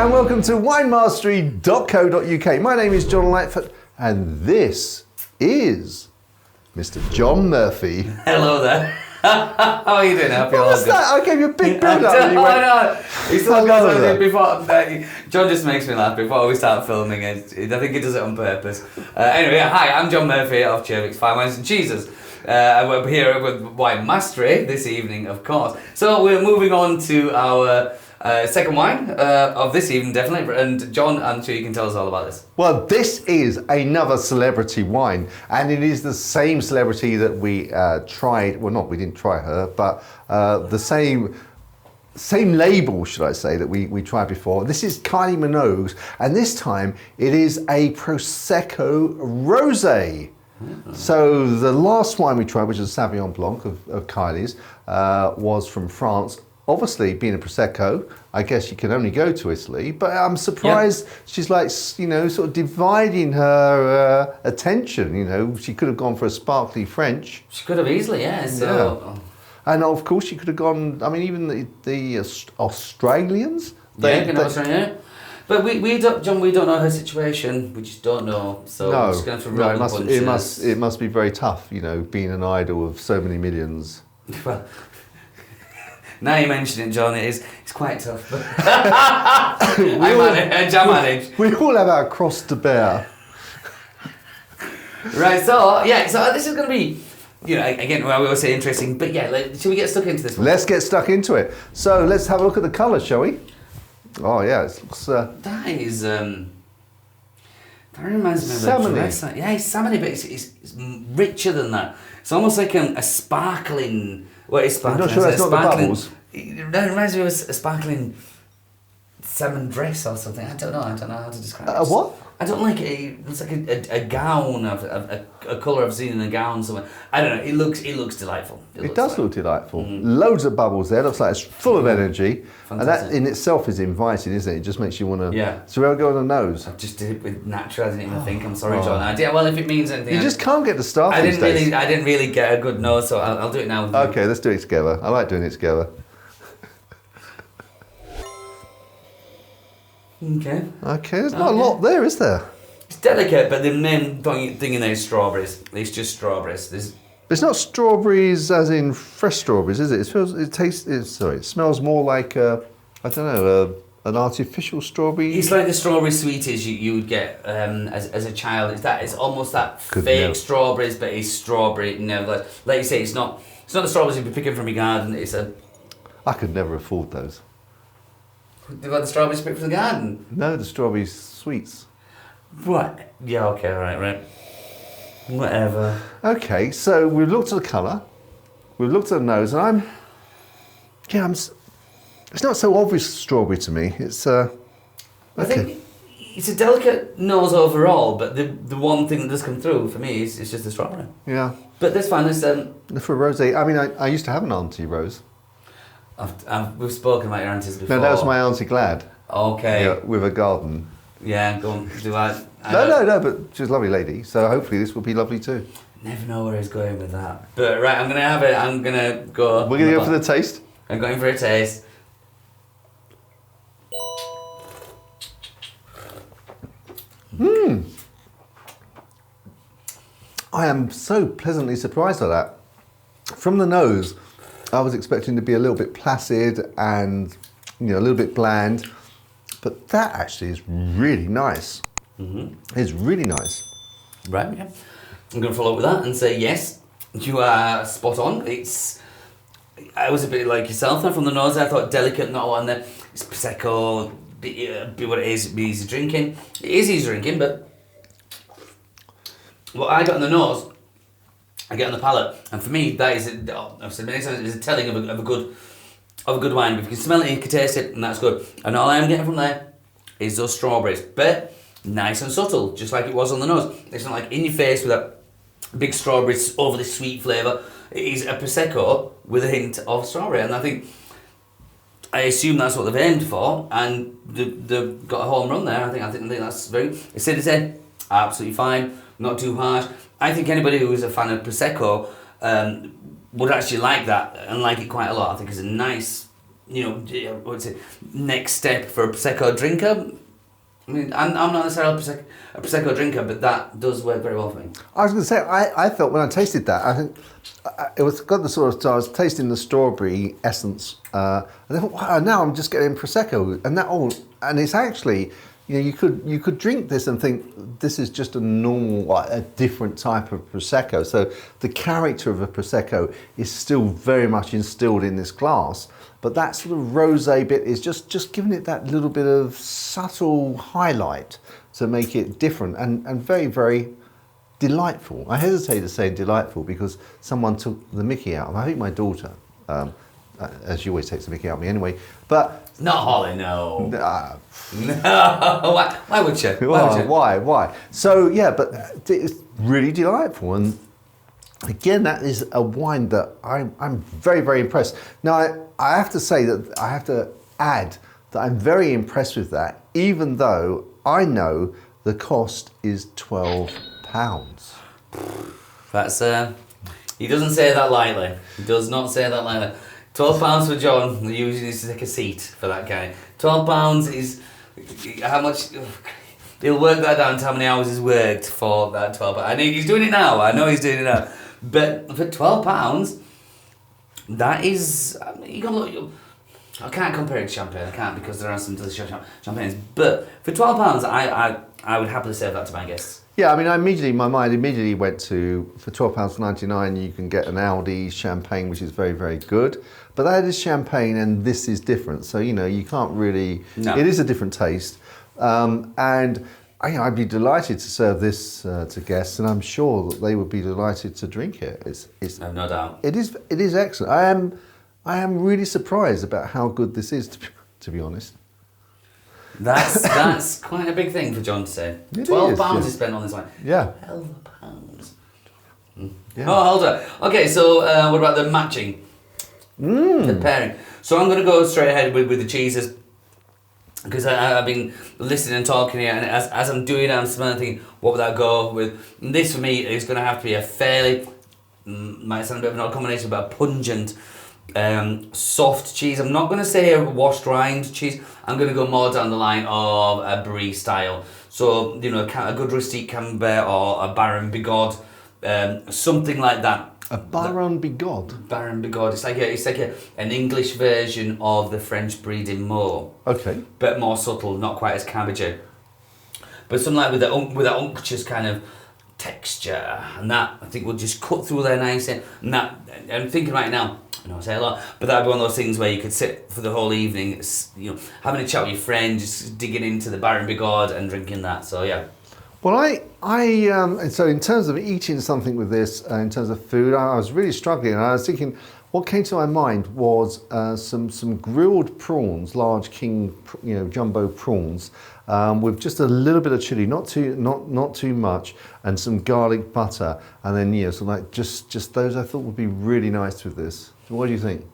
and welcome to winemastery.co.uk. My name is John Lightfoot, and this is Mr. John Murphy. Hello there. How are you doing? I feel What was that? I gave you a big build up. I know. He still goes on before. John just makes me laugh before we start filming. I think he does it on purpose. Anyway, hi, I'm John Murphy of Chervick's Fine Wines and Cheeses. We're here with Wine Mastery this evening, of course. So we're moving on to our second wine of this evening, definitely. And John, I'm sure you can tell us all about this. Well, this is another celebrity wine, and it is the same celebrity that we tried. Well, we didn't try her, but the same label, should I say, that we tried before. This is Kylie Minogue, and this time it is a Prosecco Rosé. So the last wine we tried, which is a Sauvignon Blanc of Kylie's, was from France. Obviously, being a Prosecco, I guess you can only go to Italy, but I'm surprised she's like, sort of dividing her attention, she could have gone for a sparkly French. She could have easily, yeah. So. And of course she could have gone, even the Australians. Australia. But we don't, John, we don't know her situation. We just don't know. So we're just going to have to roll the punches. It must be very tough, being an idol of so many millions. Well, now you mention it, John, it's quite tough. But I manage. We all have our cross to bear. Right, so this is going to be, again, well, we always say interesting, but should we get stuck into this one? Let's get stuck into it. So let's have a look at the colour, shall we? Oh yeah, it looks. That is. That reminds me of salmon-y. a dress. Yeah, it's salmon-y, but it's richer than that. It's almost like a sparkling. Well, it's sparkling. I'm not sure that's not the bubbles. It reminds me of a sparkling salmon dress or something. I don't know how to describe it. What? I don't like it. It's like a gown of a colour I've seen in a gown somewhere. I don't know. It looks delightful. It does look delightful. Loads of bubbles there. Looks like it's full of energy. Fantastic. And that in itself is inviting, isn't it? It just makes you want to. Yeah. So we'll go on the nose. I just did it with natural. I didn't even think. I'm sorry, John. Well, if it means anything. You just can't get the stuff. I didn't really get a good nose, so I'll do it now. Okay, let's do it together. I like doing it together. Okay. There's not a lot there, is there? It's delicate, but the main thing in there is strawberries. It's just strawberries. It's not strawberries as in fresh strawberries, is it? It smells more like an artificial strawberry. It's like the strawberry sweeties you would get as a child. It's almost that fake strawberries, but it's strawberry. Like you say, it's not the strawberries you'd be picking from your garden. I could never afford those. They've got the strawberries picked from the garden? No, the strawberry sweets. Right. Yeah, okay, right. Whatever. Okay, so we've looked at the colour, we've looked at the nose, and it's not so obvious strawberry to me. It's I think it's a delicate nose overall, but the one thing that does come through for me is just the strawberry. Yeah. But that's fine. For rosé, I used to have an Auntie Rose. We've spoken about your aunties before. No, that was my Auntie Glad. Okay. Yeah, with a garden. Yeah, go on. Do I? No, but she's a lovely lady, so hopefully this will be lovely too. Never know where he's going with that. But right, I'm going to have it. I'm going to go. We're going to go for the taste? I'm going for a taste. I am so pleasantly surprised by that. From the nose, I was expecting to be a little bit placid and a little bit bland, but that actually is really nice. It's really nice. Right, yeah. I'm going to follow up with that and say yes, you are spot on. I was a bit like yourself there from the nose. I thought delicate, not one there. It's Prosecco, be what it is, be easy drinking. It is easy drinking, but what I got on the nose, I get on the palate, and for me that is, I've said many times, it's a telling of a good wine. If you can smell it, you can taste it, and that's good. And all I am getting from there is those strawberries, but nice and subtle, just like it was on the nose. It's not like in your face with that big strawberry overly sweet flavour. It is a Prosecco with a hint of strawberry, and I assume that's what they've aimed for, and they've got a home run there. I think that's very. It's said, absolutely fine, not too harsh. I think anybody who is a fan of Prosecco would actually like that and like it quite a lot. I think it's a nice what's it? Next step for a prosecco drinker. I mean, I'm not necessarily a prosecco drinker, but that does work very well for me. I was going to say, I felt when I tasted that, I think it was got the sort of, so I was tasting the strawberry essence, and then wow, now I'm just getting prosecco, and it's actually, you could drink this and think this is just a normal, like, a different type of prosecco. So the character of a prosecco is still very much instilled in this glass. But that sort of rosé bit is just giving it that little bit of subtle highlight to make it different and very, very delightful. I hesitate to say delightful because someone took the mickey out of me. I think my daughter, as she always takes the mickey out of me anyway. But not Holly, no. No. Why would you? Why? So yeah, but it's really delightful. And again, that is a wine that I'm very, very impressed. Now, I have to say that I have to add that I'm very impressed with that, even though I know the cost is £12. That's he doesn't say that lightly. He does not say that lightly. £12 for John. He usually needs to take a seat for that guy. £12 is how much. He'll work that down to how many hours he's worked for that £12. I know he's doing it now. I know he's doing it now. But for £12, that is, you got to look. I can't compare it to champagne. I can't because there are some delicious champagnes. But for £12, I would happily serve that to my guests. Yeah, I mean, my mind immediately went to, for £12.99 you can get an Aldi champagne, which is very, very good. But that is champagne and this is different. So, you can't really, It is a different taste. And I'd be delighted to serve this to guests, and I'm sure that they would be delighted to drink it. It's I have no doubt. It is excellent. I am really surprised about how good this is, to be honest. That's quite a big thing for John to say. £12 he spent on this wine. Yeah. £12. Yeah. Oh, hold on. Okay, so what about the matching? The pairing. So I'm going to go straight ahead with the cheeses. Because I've been listening and talking here, and as I'm doing it, I'm smelling thinking, what would that go with? And this for me is going to have to be a fairly, might sound a bit of an odd combination, but a pungent, soft cheese. I'm not going to say a washed rind cheese. I'm going to go more down the line of a brie style. So, a good rustique camembert or a Baron Bigod, something like that. A Baron Bigod? Baron Bigod. It's like an English version of the French breeding Meaux. Okay. But more subtle, not quite as cabbagey. But something like with that unctuous kind of texture, and that I think will just cut through there nicely. And that, I'm thinking right now, I know I say a lot, but that'd be one of those things where you could sit for the whole evening, having a chat with your friend, just digging into the Baron Bigod and drinking that. So yeah. Well, and so in terms of eating something with this, in terms of food, I was really struggling, and I was thinking, what came to my mind was some grilled prawns, large king, jumbo prawns, with just a little bit of chili, not too much, and some garlic butter, and then so like just those I thought would be really nice with this. What do you think?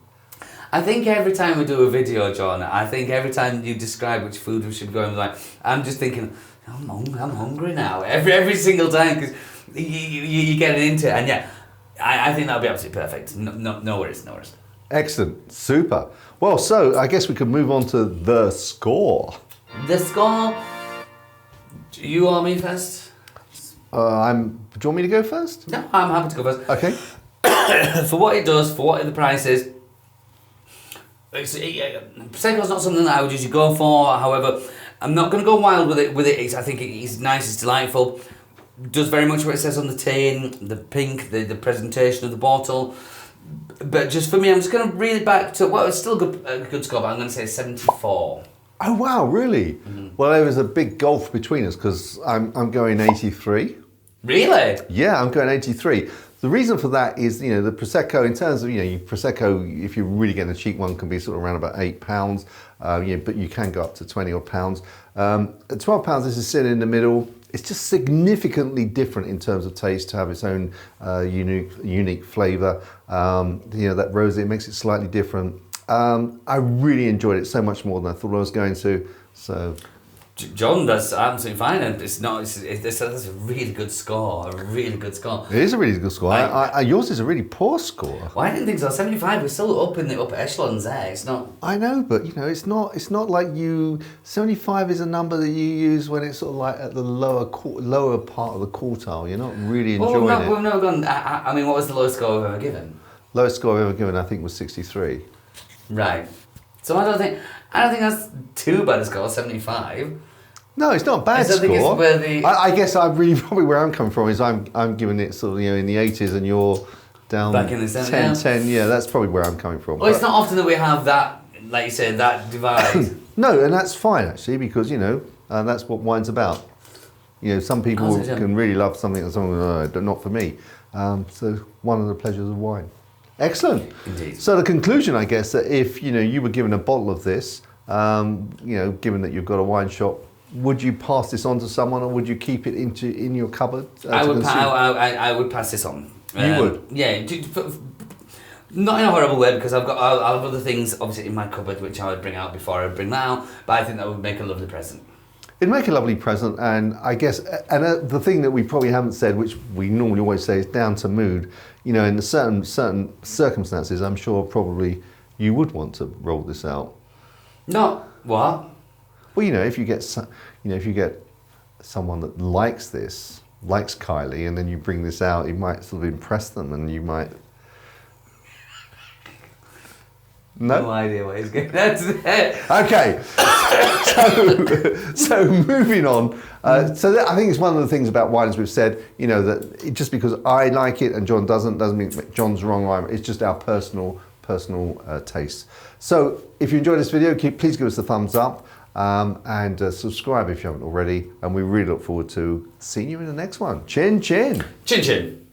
I think every time we do a video, John, I think every time you describe which food we should go in, I'm just thinking, I'm hungry now. Every single time, because you get into it, and yeah, I think that'll be absolutely perfect. No worries. Excellent, super. Well, so I guess we could move on to the score. The score. You or me first? Do you want me to go first? No, I'm happy to go first. Okay. For what it does, for what the price is, Prosecco's not something that I would usually go for. However, I'm not going to go wild with it. I think it's nice, it's delightful. Does very much what it says on the tin, the pink, the presentation of the bottle. But just for me, I'm just going to reel it back to, it's still a good score, but I'm going to say 74. Oh, wow, really? Mm-hmm. Well, there was a big gulf between us because I'm going 83. Really? Yeah, I'm going 83. The reason for that is, the Prosecco, in terms of, Prosecco, if you're really getting a cheap one, can be sort of around about £8, but you can go up to 20 odd pounds. At £12, this is sitting in the middle. It's just significantly different in terms of taste to have its own unique flavour. That rosé makes it slightly different. I really enjoyed it so much more than I thought I was going to. So John does absolutely fine, and it's not. That's a really good score. A really good score. It is a really good score. Yours is a really poor score. Well, I didn't think so. 75. We're still up in the upper echelons there. It's not. I know, but you know, it's not like you. 75 is a number that you use when it's sort of like at the lower part of the quartile. You're not really enjoying it. We've not gone. I mean, what was the lowest score we've ever given? Lowest score I've ever given, I think, was 63. Right. So I don't think that's too bad a score. 75. No, it's not a bad score. It's where the... I guess probably where I'm coming from is I'm giving it sort of, you know, in the 80s and you're down back in the 70s. 10. Yeah, that's probably where I'm coming from. Well, it's not often that we have that, like you said, that divide. No, and that's fine actually, because you know that's what wine's about. You know, some people can really love something and some not for me. So one of the pleasures of wine. Excellent. Indeed. So the conclusion, I guess, that if you know you were given a bottle of this, you know, given that you've got a wine shop, would you pass this on to someone, or would you keep it in your cupboard? I would pass this on. You would? Yeah. Not in a horrible way, because I'll have other things obviously in my cupboard which I would bring out before I would bring that out. But I think that would make a lovely present. It'd make a lovely present, and I guess, and the thing that we probably haven't said, which we normally always say, is down to mood. You know, in certain circumstances, I'm sure probably you would want to roll this out. Not what? Well, you know, if you get someone that likes this, likes Kylie, and then you bring this out, you might sort of impress them, and you might. No idea what he's going to. Okay, so moving on. I think it's one of the things about wines we've said, you know, that just because I like it and John doesn't mean John's wrong. It's just our personal taste. So if you enjoyed this video, please give us a thumbs up and subscribe if you haven't already. And we really look forward to seeing you in the next one. Chin chin. Chin chin.